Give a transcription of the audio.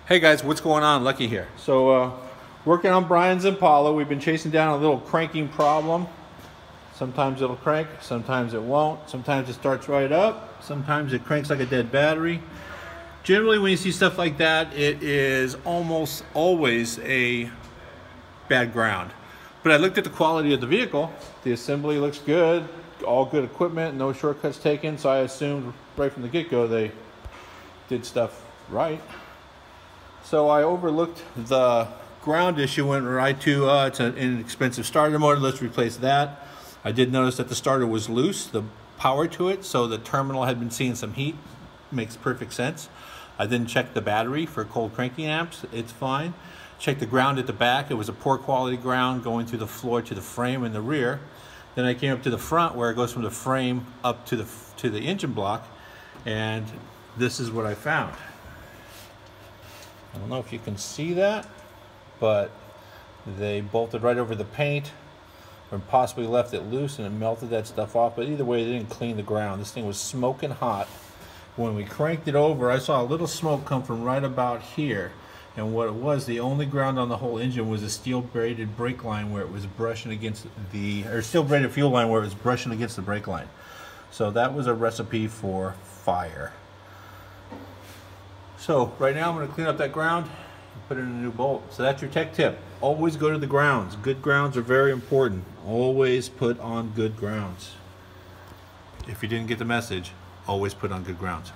Hey guys, what's going on? Lucky here. So, working on Brian's Impala. We've been chasing down a little cranking problem. Sometimes it'll crank, sometimes it won't. Sometimes it starts right up, sometimes it cranks like a dead battery. Generally, when you see stuff like that, it is almost always a bad ground. But I looked at the quality of the vehicle. The assembly looks good, all good equipment, no shortcuts taken, so I assumed right from the get-go they did stuff right. So I overlooked the ground issue, went right to it's an inexpensive starter motor, let's replace that. I did notice that the starter was loose, the power to it, so the terminal had been seeing some heat. Makes perfect sense. I then checked the battery for cold cranking amps, it's fine. Checked the ground at the back, it was a poor quality ground going through the floor to the frame in the rear. Then I came up to the front where it goes from the frame up to the engine block, and this is what I found. I don't know if you can see that, but they bolted right over the paint or possibly left it loose and it melted that stuff off. But either way, they didn't clean the ground. This thing was smoking hot. When we cranked it over, I saw a little smoke come from right about here. And what it was, the only ground on the whole engine was a steel braided brake line where it was brushing against or steel braided fuel line where it was brushing against the brake line. So that was a recipe for fire. So right now I'm going to clean up that ground and put in a new bolt. So that's your tech tip. Always go to the grounds. Good grounds are very important. Always put on good grounds. If you didn't get the message, always put on good grounds.